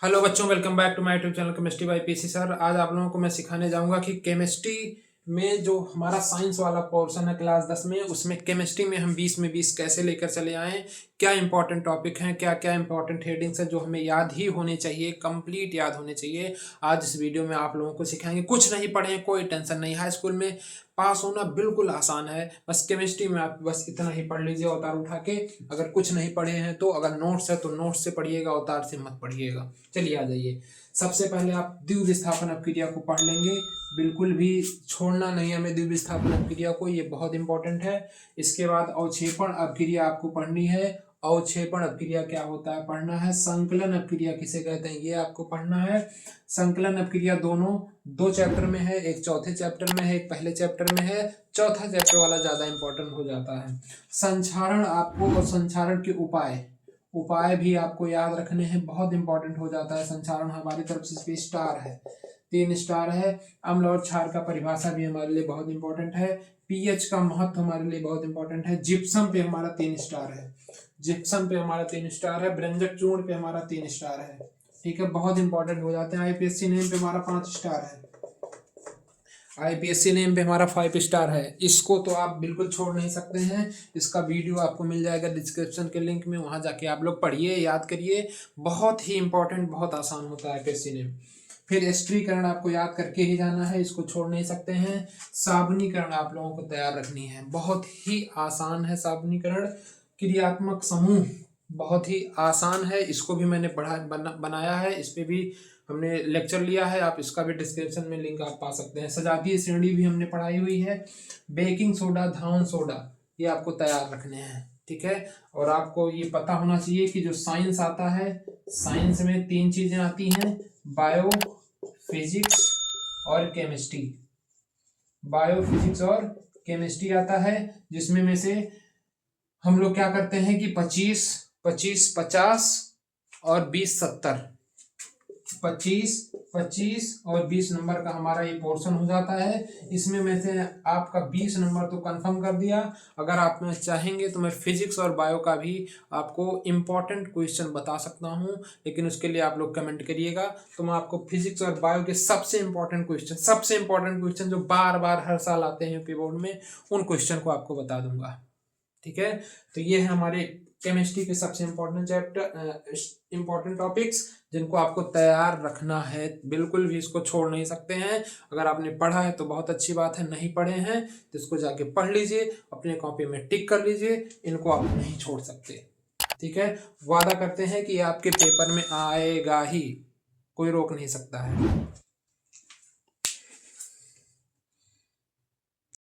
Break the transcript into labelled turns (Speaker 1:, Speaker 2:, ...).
Speaker 1: Hello बच्चों, welcome back to my YouTube channel chemistry by PC sir. आज आप लोगों को मैं सिखाने जाऊंगा कि केमिस्ट्री में जो हमारा साइंस वाला पोर्शन है क्लास 10 में, उसमें केमिस्ट्री में हम 20 में 20 कैसे लेकर चले आएँ, क्या इंपॉर्टेंट टॉपिक हैं, क्या क्या इंपॉर्टेंट हेडिंग्स है जो हमें याद ही होने चाहिए, कंप्लीट याद होने चाहिए। आज इस वीडियो में आप लोगों को सिखाएंगे। कुछ नहीं पढ़े कोई टेंशन नहीं, हाई स्कूल में पास होना बिल्कुल आसान है। बस केमिस्ट्री में आप बस इतना ही पढ़ लीजिए अवतार उठा के। अगर कुछ नहीं पढ़े हैं तो अगर नोट्स है तो नोट्स से पढ़िएगा, अवतार से मत पढ़िएगा। चलिए आ जाइए। सबसे पहले आप द्वितीय विस्थापन अपक्रिया को पढ़ लेंगे, बिल्कुल भी छोड़ना नहीं हमें द्वितीय विस्थापन अपक्रिया को, ये बहुत इंपॉर्टेंट है। इसके बाद अवक्षेपण अपक्रिया आपको पढ़नी है। अवक्षेपण अपक्रिया क्या होता है पढ़ना है। संकलन अपक्रिया किसे कहते हैं ये आपको पढ़ना है। संकलन अपक्रिया दोनों दो चैप्टर में है, एक चौथे चैप्टर में है, एक पहले चैप्टर में है। चौथा चैप्टर वाला ज्यादा इंपॉर्टेंट हो जाता है। संक्षारण आपको और संक्षारण के उपाय भी आपको याद रखने हैं, बहुत इंपॉर्टेंट हो जाता है। संक्षारण हमारी तरफ से इस पे स्टार है, 3 स्टार है। अम्ल और क्षार का परिभाषा भी हमारे लिए बहुत इंपॉर्टेंट है। पीएच का महत्व हमारे लिए बहुत इंपॉर्टेंट है। जिप्सम पे हमारा 3 स्टार है, जिप्सम पे हमारा 3 स्टार है। ब्रंजक चूर्ण पे हमारा 3 स्टार है। ठीक है, बहुत इंपॉर्टेंट हो जाते हैं। आईपीएससी नेम पे हमारा 5 स्टार है। आईपीएससी नेम पे हमारा 5 स्टार है। इसको तो आप बिल्कुल छोड़ नहीं सकते हैं। इसका वीडियो आपको मिल जाएगा डिस्क्रिप्शन के लिंक में, वहां जाके आप लोग पढ़िए, याद करिए। बहुत ही इंपॉर्टेंट, बहुत आसान होता है आईपीएससी नेम। फिर स्त्रीकरण आपको याद करके ही जाना है, इसको छोड़ नहीं सकते हैं। साबुनीकरण आप लोगों को तैयार रखनी है, बहुत ही आसान है साबुनीकरण। क्रियात्मक समूह बहुत ही आसान है, इसको भी मैंने बनाया है, इस पे भी हमने लेक्चर लिया है, आप इसका भी डिस्क्रिप्शन में लिंक आप पा सकते हैं। सजातीय श्रेणी भी हमने पढ़ाई हुई है। बेकिंग सोडा, धावन सोडा, ये आपको तैयार रखने हैं। ठीक है, और आपको ये पता होना चाहिए कि जो साइंस आता है, साइंस में 3 चीजें आती हैं, बायो, फिजिक्स और केमिस्ट्री। बायो, फिजिक्स और केमिस्ट्री आता है, जिसमें में से हम लोग क्या करते हैं कि 25, 25, 50 और 20, 70, 25, 25 और 20 नंबर का हमारा ये पोर्शन हो जाता है। इसमें में से आपका 20 नंबर तो कंफर्म कर दिया। अगर आप में चाहेंगे तो मैं फिजिक्स और बायो का भी आपको इम्पोर्टेंट क्वेश्चन बता सकता हूं, लेकिन उसके लिए आप लोग कमेंट करिएगा तो मैं आपको फिजिक्स और बायो के सबसे इंपॉर्टेंट क्वेश्चन जो बार बार हर साल आते हैं यूपी बोर्ड में, उन क्वेश्चन को आपको बता दूंगा। ठीक है, तो ये है हमारे केमिस्ट्री के सबसे इंपॉर्टेंट टॉपिक्स जिनको आपको तैयार रखना है, बिल्कुल भी इसको छोड़ नहीं सकते हैं। अगर आपने पढ़ा है तो बहुत अच्छी बात है, नहीं पढ़े हैं तो इसको जाके पढ़ लीजिए, अपने कॉपी में टिक कर लीजिए, इनको आप नहीं छोड़ सकते। ठीक है, वादा करते हैं कि आपके पेपर में आएगा ही, कोई रोक नहीं सकता है।